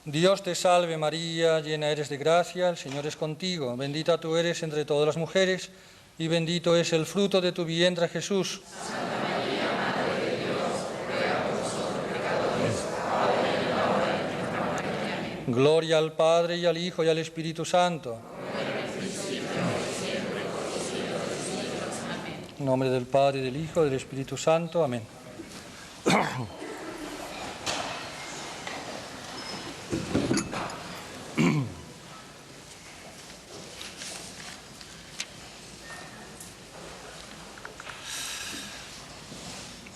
Dios te salve María, llena eres de gracia, el Señor es contigo, bendita tú eres entre todas las mujeres, y bendito es el fruto de tu vientre, Jesús. Santa María, Madre de Dios, ruega por nosotros pecadores, ahora y en la hora de nuestra muerte. Amén. Gloria al Padre, y al Hijo, y al Espíritu Santo. En nombre del Padre, del Hijo, y del Espíritu Santo. Amén.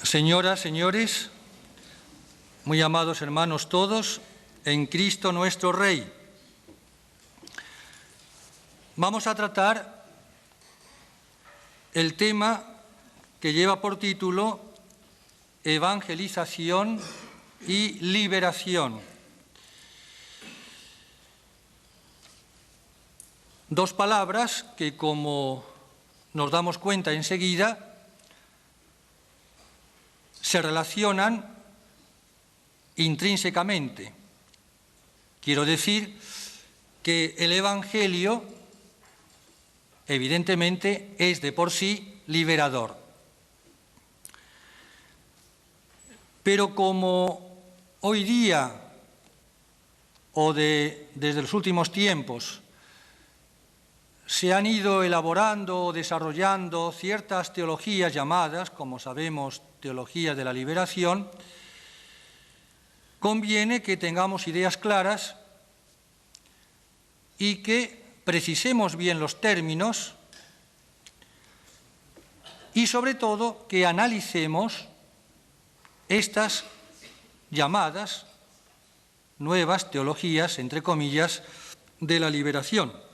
Señoras, señores, muy amados hermanos todos, en Cristo nuestro Rey. Vamos a tratar el tema que lleva por título Evangelización y liberación. Dos palabras que, como nos damos cuenta enseguida, se relacionan intrínsecamente. Quiero decir que el Evangelio, evidentemente, es de por sí liberador. Pero como hoy día, o desde los últimos tiempos, se han ido elaborando o desarrollando ciertas teologías llamadas, como sabemos, teologías de la liberación, conviene que tengamos ideas claras y que precisemos bien los términos y, sobre todo, que analicemos estas llamadas nuevas teologías, entre comillas, de la liberación.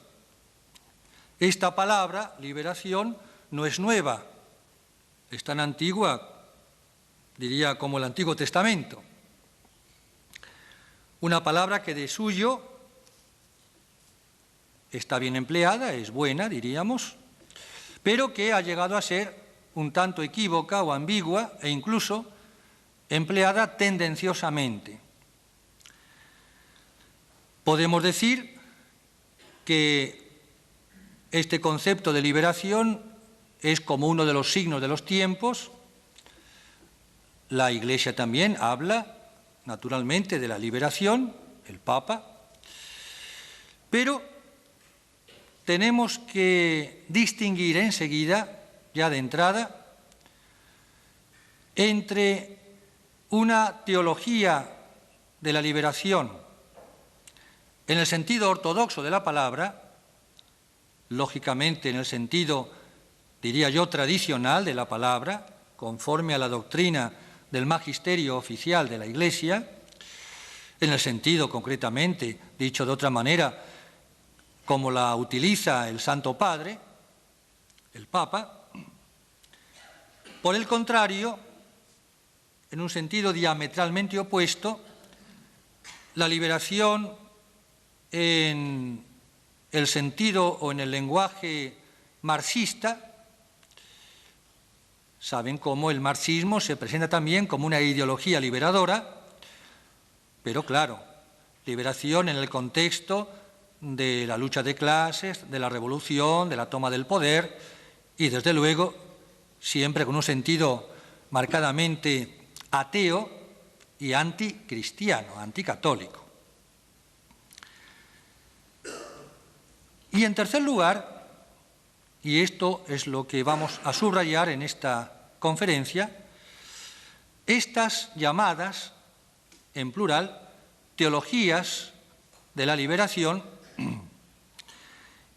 Esta palabra, liberación, no es nueva, es tan antigua, diría, como el Antiguo Testamento. Una palabra que de suyo está bien empleada, es buena, diríamos, pero que ha llegado a ser un tanto equívoca o ambigua e incluso empleada tendenciosamente. Podemos decir que este concepto de liberación es como uno de los signos de los tiempos. La Iglesia también habla, naturalmente, de la liberación, el Papa, pero tenemos que distinguir enseguida, ya de entrada, entre una teología de la liberación en el sentido ortodoxo de la palabra, lógicamente en el sentido, diría yo, tradicional de la palabra, conforme a la doctrina del magisterio oficial de la Iglesia, en el sentido, concretamente, dicho de otra manera, como la utiliza el Santo Padre, el Papa. Por el contrario, en un sentido diametralmente opuesto, la liberación en el sentido o en el lenguaje marxista. Saben cómo el marxismo se presenta también como una ideología liberadora, pero claro, liberación en el contexto de la lucha de clases, de la revolución, de la toma del poder y, desde luego, siempre con un sentido marcadamente ateo y anticristiano, anticatólico. Y en tercer lugar, y esto es lo que vamos a subrayar en esta conferencia, estas llamadas, en plural, teologías de la liberación,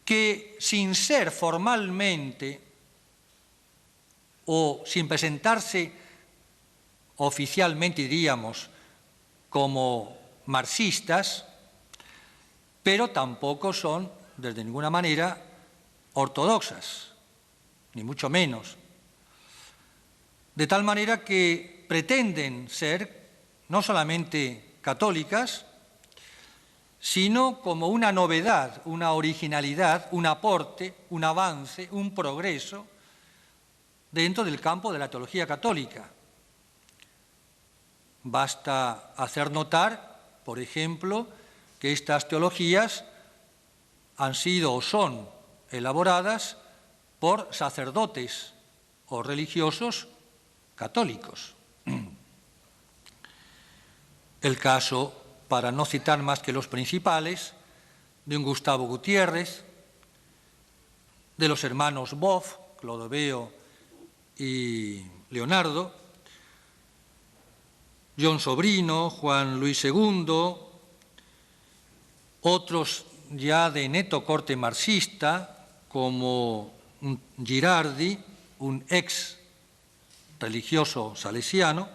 que sin ser formalmente o sin presentarse oficialmente, diríamos, como marxistas, pero tampoco son, desde ninguna manera, ortodoxas, ni mucho menos. De tal manera que pretenden ser no solamente católicas, sino como una novedad, una originalidad, un aporte, un avance, un progreso dentro del campo de la teología católica. Basta hacer notar, por ejemplo, que estas teologías han sido o son elaboradas por sacerdotes o religiosos católicos. El caso, para no citar más que los principales, de un Gustavo Gutiérrez, de los hermanos Boff, Clodoveo y Leonardo, John Sobrino, Juan Luis II, otros ya de neto corte marxista, como Girardi, un ex religioso salesiano,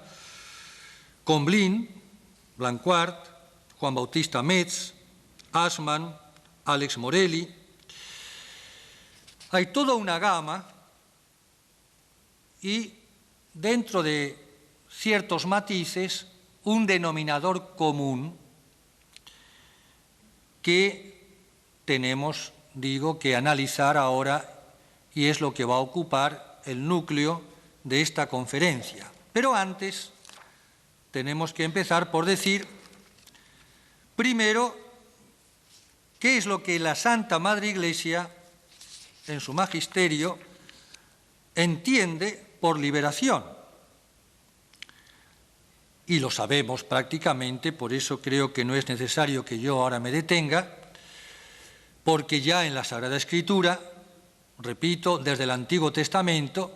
Comblín, Blanquart, Juan Bautista Metz, Assmann, Alex Morelli. Hay toda una gama y dentro de ciertos matices un denominador común que tenemos, que analizar ahora, y es lo que va a ocupar el núcleo de esta conferencia. Pero antes tenemos que empezar por decir, primero, qué es lo que la Santa Madre Iglesia, en su magisterio, entiende por liberación. Y lo sabemos prácticamente, por eso creo que no es necesario que yo ahora me detenga, porque ya en la Sagrada Escritura, repito, desde el Antiguo Testamento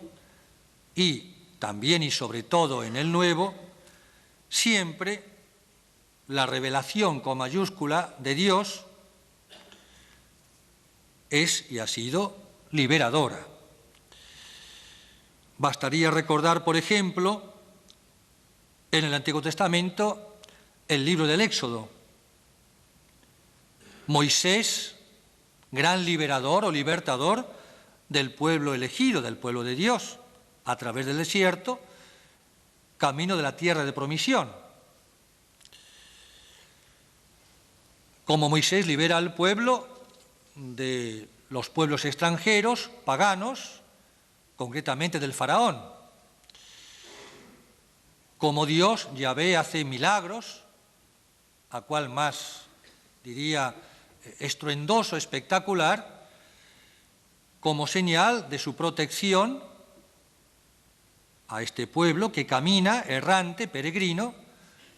y también y sobre todo en el Nuevo, siempre la revelación con mayúscula de Dios es y ha sido liberadora. Bastaría recordar, por ejemplo, en el Antiguo Testamento, el libro del Éxodo. Moisés, gran liberador o libertador del pueblo elegido, del pueblo de Dios, a través del desierto, camino de la tierra de promisión. Como Moisés libera al pueblo de los pueblos extranjeros, paganos, concretamente del faraón. Como Dios, Yahvé, hace milagros, a cual más, diría, estruendoso, espectacular, como señal de su protección a este pueblo que camina errante, peregrino,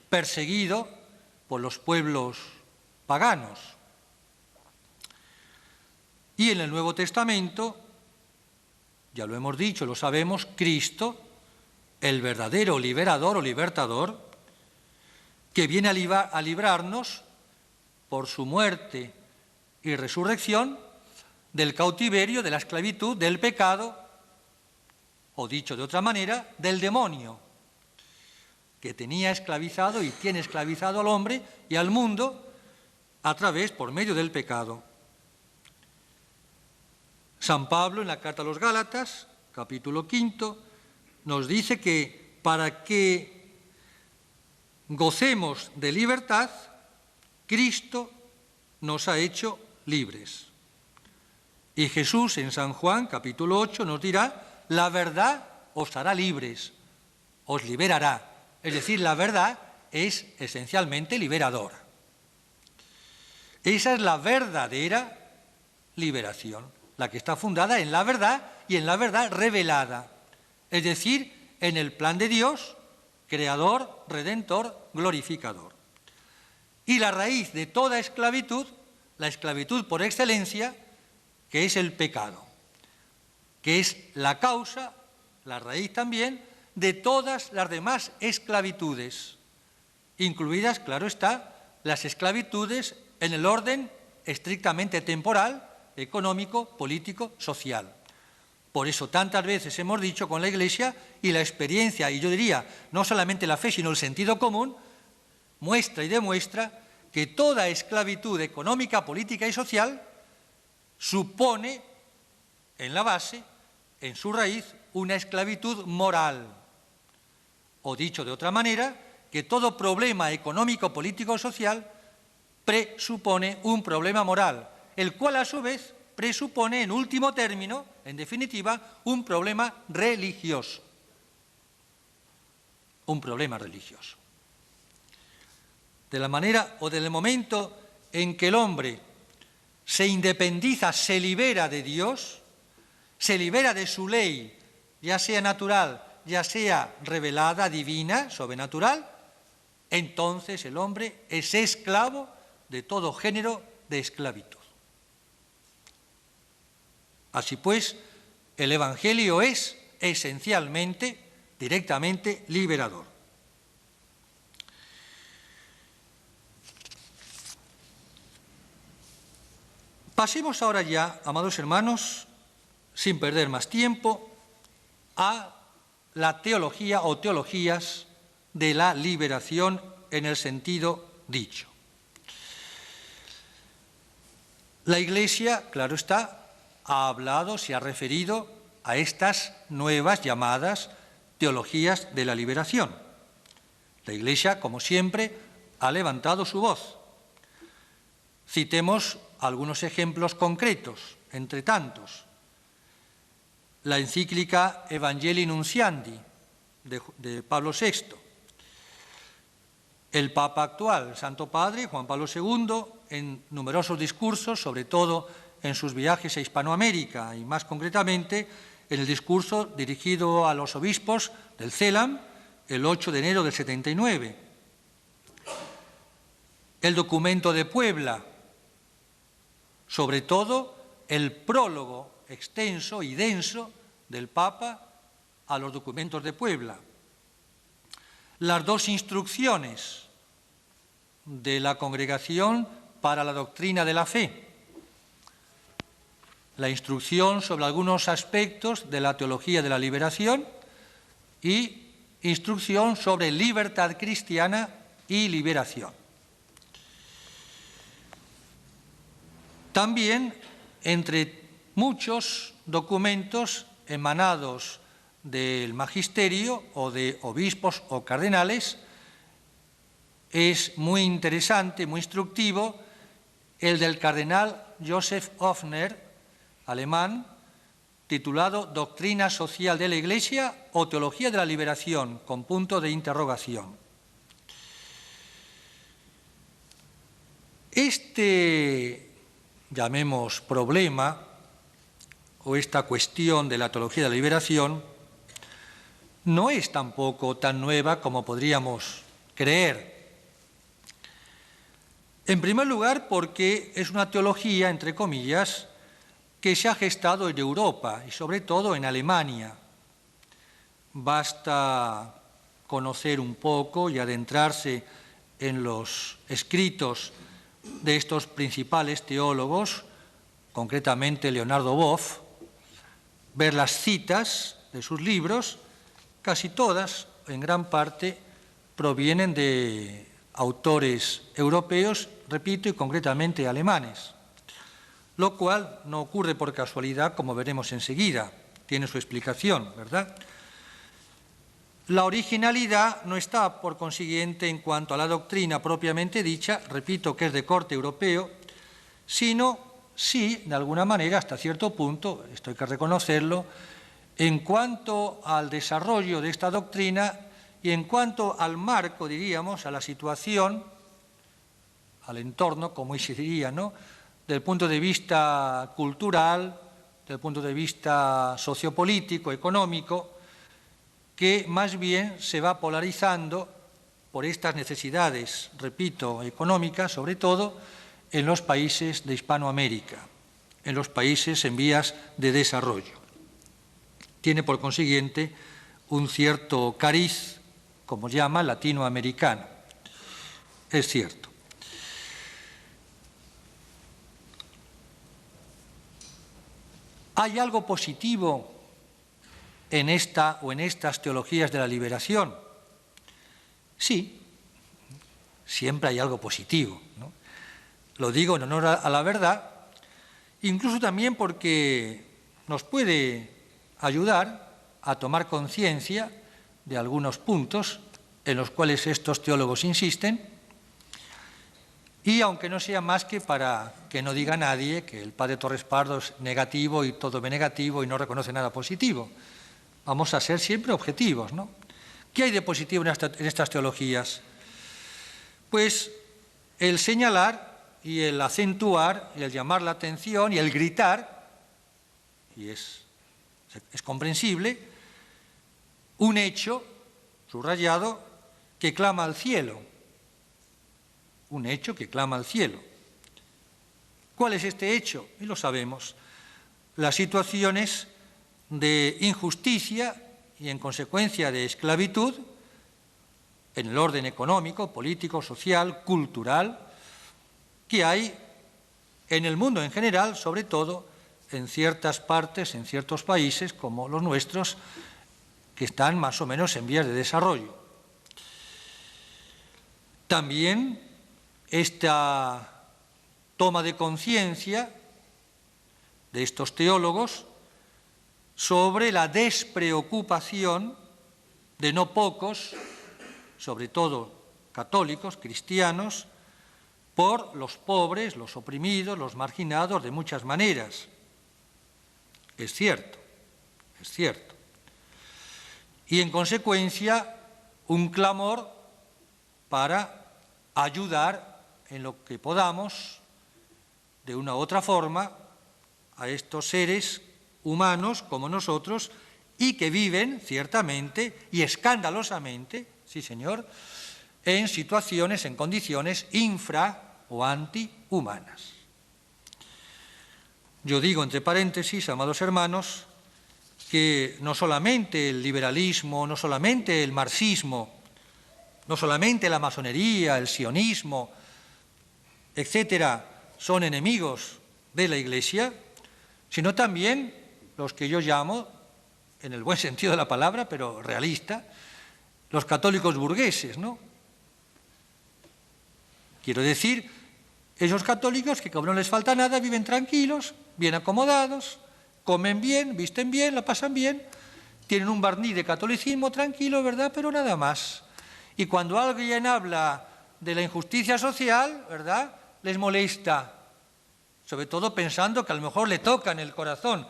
perseguido por los pueblos paganos. Y en el Nuevo Testamento, ya lo hemos dicho, lo sabemos, Cristo, el verdadero liberador o libertador, que viene a librarnos por su muerte y resurrección del cautiverio, de la esclavitud, del pecado, o dicho de otra manera, del demonio, que tenía esclavizado y tiene esclavizado al hombre y al mundo por medio del pecado. San Pablo, en la carta a los Gálatas, capítulo 5, nos dice que para que gocemos de libertad, Cristo nos ha hecho libres. Y Jesús, en San Juan, capítulo 8, nos dirá, la verdad os hará libres, os liberará. Es decir, la verdad es esencialmente liberadora. Esa es la verdadera liberación, la que está fundada en la verdad y en la verdad revelada, es decir, en el plan de Dios, creador, redentor, glorificador. Y la raíz de toda esclavitud, la esclavitud por excelencia, que es el pecado, que es la causa, la raíz también, de todas las demás esclavitudes, incluidas, claro está, las esclavitudes en el orden estrictamente temporal, económico, político, social. Por eso tantas veces hemos dicho con la Iglesia, y la experiencia, y yo diría, no solamente la fe, sino el sentido común, muestra y demuestra que toda esclavitud económica, política y social supone en la base, en su raíz, una esclavitud moral. O dicho de otra manera, que todo problema económico, político o social presupone un problema moral, el cual a su vez presupone, en último término, en definitiva, un problema religioso. Un problema religioso. De la manera o del momento en que el hombre se independiza, se libera de Dios, se libera de su ley, ya sea natural, ya sea revelada, divina, sobrenatural, entonces el hombre es esclavo de todo género de esclavitud. Así pues, el Evangelio es esencialmente, directamente liberador. Pasemos ahora ya, amados hermanos, sin perder más tiempo, a la teología o teologías de la liberación en el sentido dicho. La Iglesia, claro está, ha hablado, se ha referido a estas nuevas llamadas teologías de la liberación. La Iglesia, como siempre, ha levantado su voz. Citemos algunos ejemplos concretos, entre tantos. La encíclica Evangelii Nunciandi de Pablo VI, el Papa actual, el Santo Padre, Juan Pablo II, en numerosos discursos, sobre todo en sus viajes a Hispanoamérica y más concretamente en el discurso dirigido a los obispos del CELAM el 8 de enero del 79. El documento de Puebla, sobre todo el prólogo extenso y denso del Papa a los documentos de Puebla. Las dos instrucciones de la Congregación para la Doctrina de la Fe. La instrucción sobre algunos aspectos de la teología de la liberación y instrucción sobre libertad cristiana y liberación. También, entre muchos documentos emanados del magisterio o de obispos o cardenales, es muy interesante, muy instructivo, el del cardenal Joseph Offner, alemán, titulado Doctrina Social de la Iglesia o Teología de la Liberación, con punto de interrogación. Este, llamemos problema, o esta cuestión de la teología de la liberación, no es tampoco tan nueva como podríamos creer. En primer lugar, porque es una teología, entre comillas, que se ha gestado en Europa y sobre todo en Alemania. Basta conocer un poco y adentrarse en los escritos de estos principales teólogos, concretamente Leonardo Boff, ver las citas de sus libros, casi todas, en gran parte, provienen de autores europeos, repito, y concretamente alemanes, lo cual no ocurre por casualidad, como veremos enseguida, tiene su explicación, ¿verdad? La originalidad no está, por consiguiente, en cuanto a la doctrina propiamente dicha, repito que es de corte europeo, sino sí, de alguna manera, hasta cierto punto, esto hay que reconocerlo, en cuanto al desarrollo de esta doctrina y en cuanto al marco, diríamos, a la situación, al entorno, como se diría, ¿no?, del punto de vista cultural, del punto de vista sociopolítico, económico, que más bien se va polarizando por estas necesidades, repito, económicas, sobre todo, en los países de Hispanoamérica, en los países en vías de desarrollo. Tiene, por consiguiente, un cierto cariz, como llama, latinoamericano. Es cierto. ¿Hay algo positivo en esta o en estas teologías de la liberación? Sí, siempre hay algo positivo, ¿no? Lo digo en honor a la verdad, incluso también porque nos puede ayudar a tomar conciencia de algunos puntos en los cuales estos teólogos insisten, y aunque no sea más que para que no diga nadie que el padre Torres Pardo es negativo y todo ve negativo y no reconoce nada positivo. Vamos a ser siempre objetivos, ¿no? ¿Qué hay de positivo en estas teologías? Pues el señalar y el acentuar y el llamar la atención y el gritar, y es comprensible, un hecho subrayado que clama al cielo. Un hecho que clama al cielo. ¿Cuál es este hecho? Y lo sabemos. Las situaciones de injusticia y, en consecuencia, de esclavitud en el orden económico, político, social, cultural, que hay en el mundo en general, sobre todo en ciertas partes, en ciertos países, como los nuestros, que están más o menos en vías de desarrollo. También esta toma de conciencia de estos teólogos sobre la despreocupación de no pocos, sobre todo católicos, cristianos, por los pobres, los oprimidos, los marginados de muchas maneras. Es cierto, es cierto. Y en consecuencia, un clamor para ayudar en lo que podamos, de una u otra forma, a estos seres humanos como nosotros y que viven, ciertamente y escandalosamente, sí señor, en situaciones, en condiciones infra- o antihumanas. Yo digo, entre paréntesis, amados hermanos, que no solamente el liberalismo, no solamente el marxismo, no solamente la masonería, el sionismo, etcétera, son enemigos de la Iglesia, sino también los que yo llamo, en el buen sentido de la palabra, pero realista, los católicos burgueses, ¿no? Quiero decir, esos católicos que, como no les falta nada, viven tranquilos, bien acomodados, comen bien, visten bien, la pasan bien, tienen un barniz de catolicismo tranquilo, ¿verdad?, pero nada más. Y cuando alguien habla de la injusticia social, ¿verdad?, les molesta, sobre todo pensando que a lo mejor le tocan el corazón,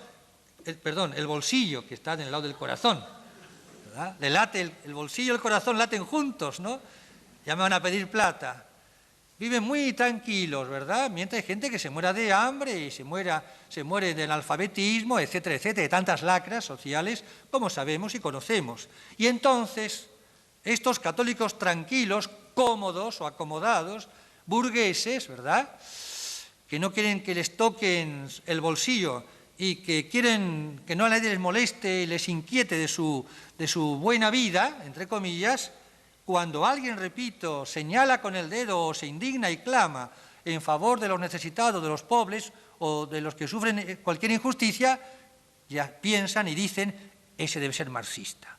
el bolsillo, que está en el lado del corazón, ¿verdad? Le late el bolsillo y el corazón laten juntos, ¿no? Ya me van a pedir plata. Viven muy tranquilos, ¿verdad? Mientras hay gente que se muera de hambre y se muere del analfabetismo, etcétera, etcétera, de tantas lacras sociales como sabemos y conocemos. Y entonces, estos católicos tranquilos, cómodos o acomodados, burgueses, ¿verdad?, que no quieren que les toquen el bolsillo y que quieren que no a nadie les moleste y les inquiete de su buena vida, entre comillas, cuando alguien, repito, señala con el dedo o se indigna y clama en favor de los necesitados, de los pobres o de los que sufren cualquier injusticia, ya piensan y dicen, ese debe ser marxista,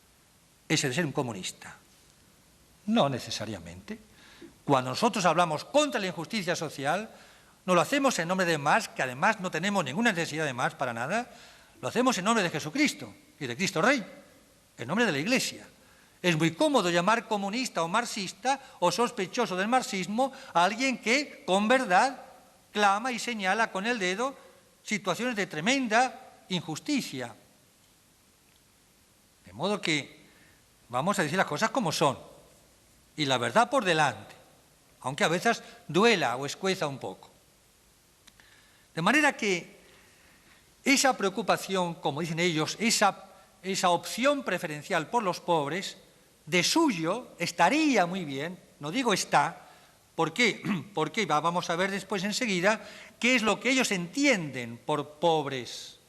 ese debe ser un comunista. No necesariamente. Cuando nosotros hablamos contra la injusticia social, no lo hacemos en nombre de Marx, que además no tenemos ninguna necesidad de Marx para nada, lo hacemos en nombre de Jesucristo y de Cristo Rey, en nombre de la Iglesia. Es muy cómodo llamar comunista o marxista o sospechoso del marxismo a alguien que, con verdad, clama y señala con el dedo situaciones de tremenda injusticia. De modo que vamos a decir las cosas como son y la verdad por delante, aunque a veces duela o escueza un poco. De manera que esa preocupación, como dicen ellos, esa opción preferencial por los pobres, de suyo estaría muy bien, no digo está, ¿por qué? Porque vamos a ver después enseguida qué es lo que ellos entienden por pobres,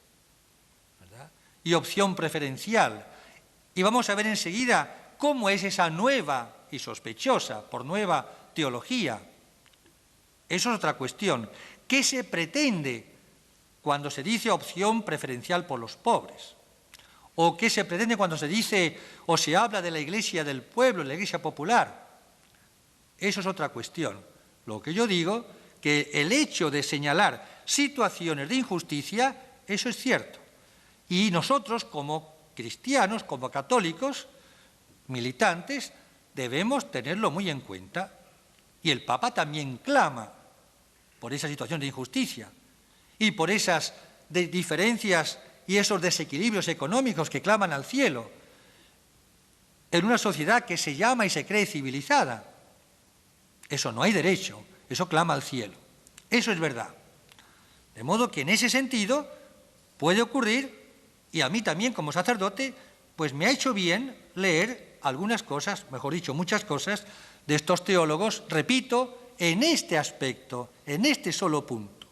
¿verdad?, y opción preferencial. Y vamos a ver enseguida cómo es esa nueva y sospechosa, por nueva teología. Eso es otra cuestión. ¿Qué se pretende cuando se dice opción preferencial por los pobres? ¿O qué se pretende cuando se dice o se habla de la Iglesia del pueblo, la Iglesia popular? Eso es otra cuestión. Lo que yo digo, que el hecho de señalar situaciones de injusticia, eso es cierto. Y nosotros, como cristianos, como católicos, militantes, debemos tenerlo muy en cuenta. Y el Papa también clama por esa situación de injusticia y por esas diferencias y esos desequilibrios económicos que claman al cielo en una sociedad que se llama y se cree civilizada. Eso no hay derecho, eso clama al cielo. Eso es verdad. De modo que en ese sentido puede ocurrir, y a mí también como sacerdote, pues me ha hecho bien leer algunas cosas, mejor dicho, muchas cosas, de estos teólogos, repito, en este aspecto, en este solo punto.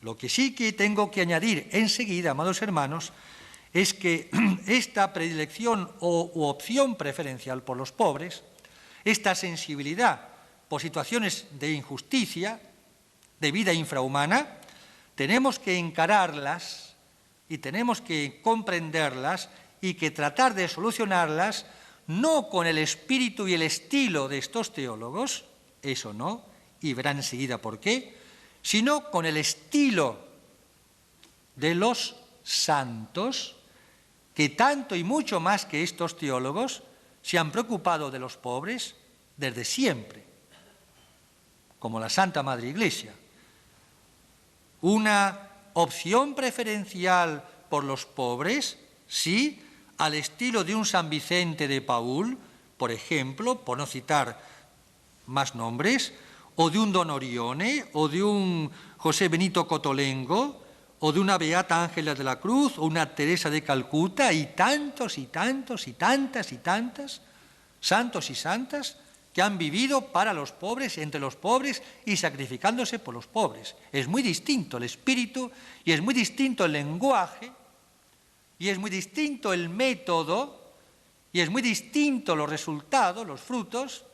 Lo que sí que tengo que añadir enseguida, amados hermanos, es que esta predilección u opción preferencial por los pobres, esta sensibilidad por situaciones de injusticia, de vida infrahumana, tenemos que encararlas y tenemos que comprenderlas y que tratar de solucionarlas no con el espíritu y el estilo de estos teólogos, eso no, y verán enseguida por qué, sino con el estilo de los santos, que tanto y mucho más que estos teólogos se han preocupado de los pobres desde siempre, como la Santa Madre Iglesia. Una opción preferencial por los pobres, sí, al estilo de un San Vicente de Paúl, por ejemplo, por no citar más nombres, o de un Don Orione, o de un José Benito Cotolengo, o de una Beata Ángela de la Cruz, o una Teresa de Calcuta, y tantos y tantos y tantas santos y santas que han vivido para los pobres, entre los pobres y sacrificándose por los pobres. Es muy distinto el espíritu y es muy distinto el lenguaje y es muy distinto el método y es muy distinto los resultados, los frutos,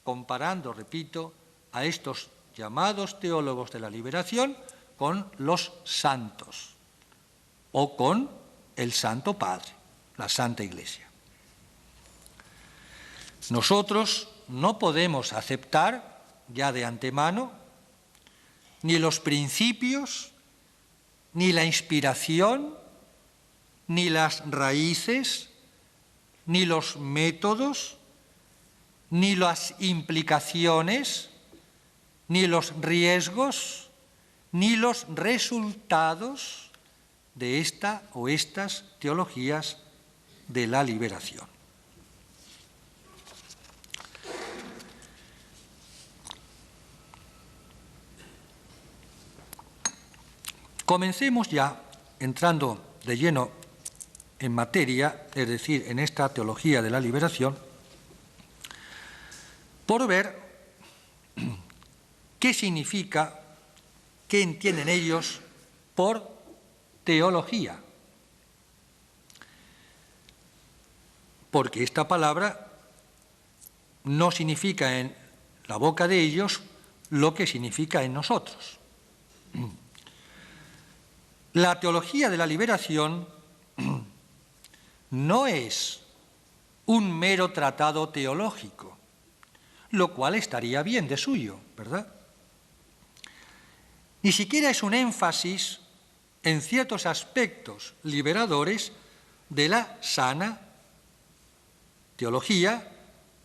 comparando, repito, a estos llamados teólogos de la liberación con los santos o con el Santo Padre, la Santa Iglesia. Nosotros no podemos aceptar ya de antemano ni los principios, ni la inspiración, ni las raíces, ni los métodos, ni las implicaciones, ni los riesgos, ni los resultados de esta o estas teologías de la liberación. Comencemos ya, entrando de lleno en materia, es decir, en esta teología de la liberación, por ver qué significa, qué entienden ellos por teología. Porque esta palabra no significa en la boca de ellos lo que significa en nosotros. La teología de la liberación no es un mero tratado teológico, lo cual estaría bien de suyo, ¿verdad? Ni siquiera es un énfasis en ciertos aspectos liberadores de la sana teología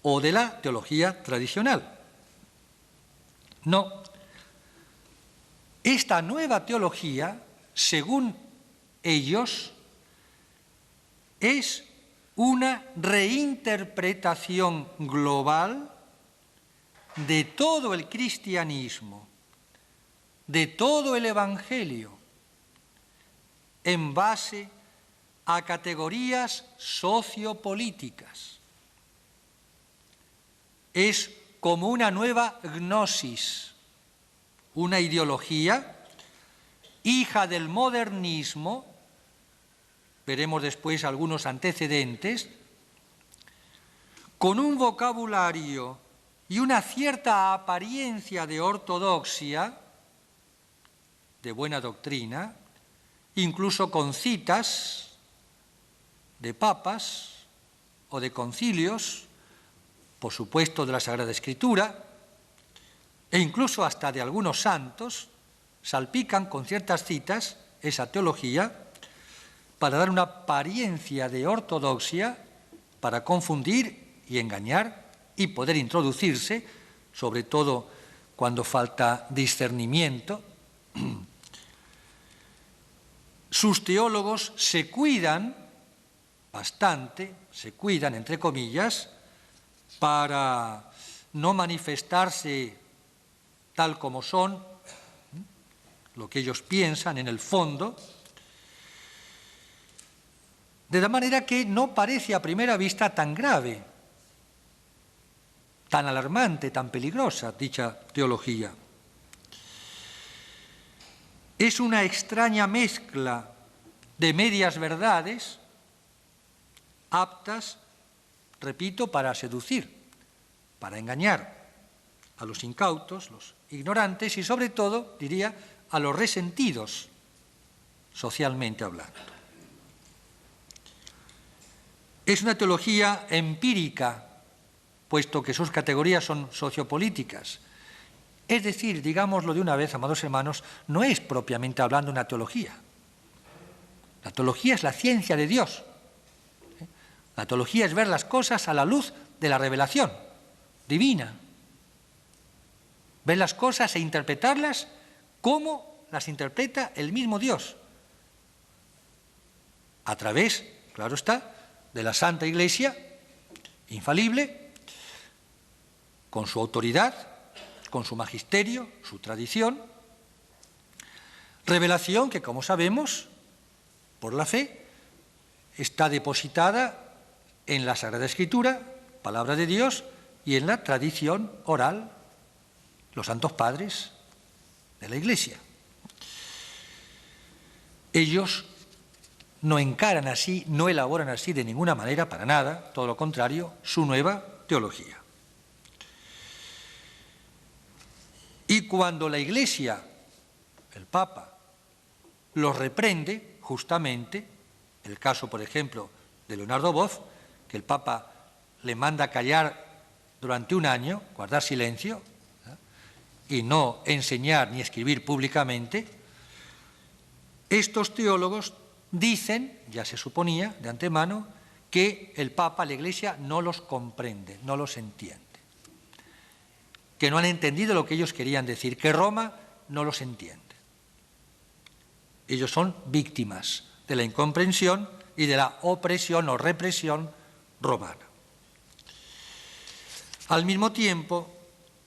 o de la teología tradicional. No. Esta nueva teología, según ellos, es una reinterpretación global de todo el cristianismo, de todo el Evangelio, en base a categorías sociopolíticas. Es como una nueva gnosis, una ideología hija del modernismo, veremos después algunos antecedentes, con un vocabulario y una cierta apariencia de ortodoxia, de buena doctrina, incluso con citas de papas o de concilios, por supuesto de la Sagrada Escritura, e incluso hasta de algunos santos, salpican con ciertas citas esa teología para dar una apariencia de ortodoxia, para confundir y engañar y poder introducirse, sobre todo cuando falta discernimiento. Sus teólogos se cuidan bastante, se cuidan entre comillas, para no manifestarse tal como son, lo que ellos piensan en el fondo, de la manera que no parece a primera vista tan grave, tan alarmante, tan peligrosa dicha teología. Es una extraña mezcla de medias verdades aptas, repito, para seducir, para engañar a los incautos, los ignorantes y sobre todo, diría, a los resentidos, socialmente hablando. Es una teología empírica, puesto que sus categorías son sociopolíticas. Es decir, digámoslo de una vez, amados hermanos, no es propiamente hablando una teología. La teología es la ciencia de Dios. La teología es ver las cosas a la luz de la revelación divina. Ver las cosas e interpretarlas como las interpreta el mismo Dios. A través, claro está, de la Santa Iglesia, infalible, con su autoridad, con su magisterio, su tradición, revelación que, como sabemos, por la fe, está depositada en la Sagrada Escritura, palabra de Dios, y en la tradición oral, los santos padres de la Iglesia. Ellos no encaran así, no elaboran así de ninguna manera, para nada, todo lo contrario, su nueva teología. Y cuando la Iglesia, el Papa, los reprende, justamente, el caso, por ejemplo, de Leonardo Boff, que el Papa le manda callar durante un año, guardar silencio, y no enseñar ni escribir públicamente, estos teólogos dicen, ya se suponía de antemano, que el Papa, la Iglesia, no los comprende, no los entiende, que no han entendido lo que ellos querían decir, que Roma no los entiende. Ellos son víctimas de la incomprensión y de la opresión o represión romana. Al mismo tiempo,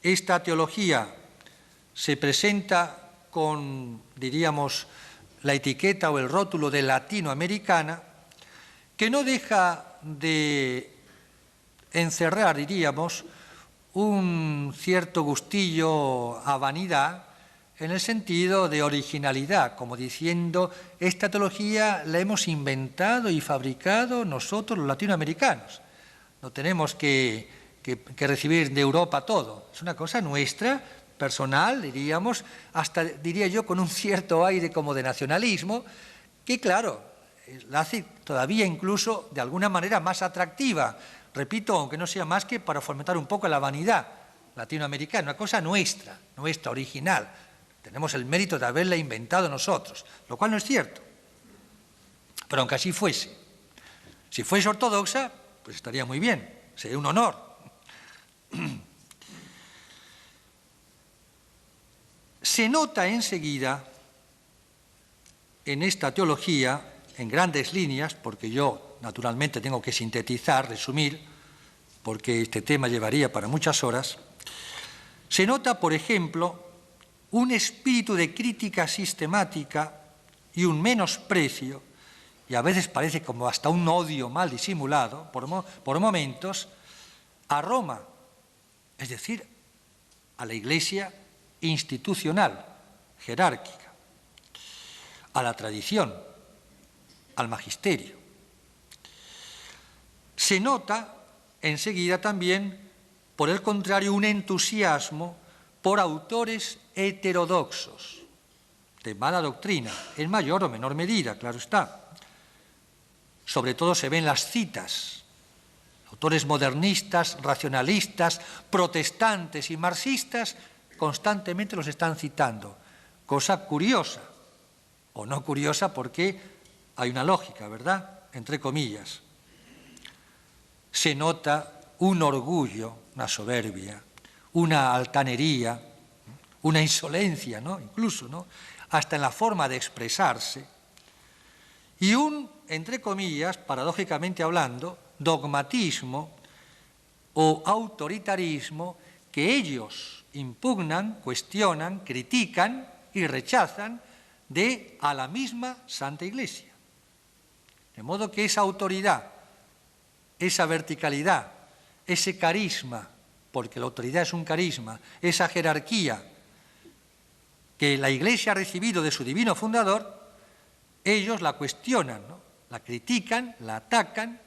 esta teología se presenta con, diríamos, la etiqueta o el rótulo de latinoamericana, que no deja de encerrar, diríamos, un cierto gustillo a vanidad en el sentido de originalidad, como diciendo, esta teología la hemos inventado y fabricado nosotros los latinoamericanos. No tenemos que recibir de Europa todo, es una cosa nuestra, personal, diríamos, hasta, diría yo, con un cierto aire como de nacionalismo, que claro, la hace todavía incluso de alguna manera más atractiva, repito, aunque no sea más que para fomentar un poco la vanidad latinoamericana, una cosa nuestra, original. Tenemos el mérito de haberla inventado nosotros, lo cual no es cierto. Pero aunque así fuese, si fuese ortodoxa, pues estaría muy bien, sería un honor. Se nota enseguida en esta teología, en grandes líneas, porque yo naturalmente tengo que sintetizar, resumir, porque este tema llevaría para muchas horas, se nota, por ejemplo, un espíritu de crítica sistemática y un menosprecio, y a veces parece como hasta un odio mal disimulado, por momentos, a Roma, es decir, a la Iglesia institucional, jerárquica, a la tradición, al magisterio. Se nota enseguida también, por el contrario, un entusiasmo por autores heterodoxos, de mala doctrina, en mayor o menor medida, claro está. Sobre todo se ven las citas, autores modernistas, racionalistas, protestantes y marxistas, constantemente los están citando, cosa curiosa, o no curiosa porque hay una lógica, ¿verdad?, entre comillas. Se nota un orgullo, una soberbia, una altanería, una insolencia, ¿no?, incluso, ¿no?, hasta en la forma de expresarse, y un, entre comillas, paradójicamente hablando, dogmatismo o autoritarismo que ellos impugnan, cuestionan, critican y rechazan a la misma Santa Iglesia. De modo que esa autoridad, esa verticalidad, ese carisma, porque la autoridad es un carisma, esa jerarquía que la Iglesia ha recibido de su divino fundador, ellos la cuestionan, ¿no? La critican, la atacan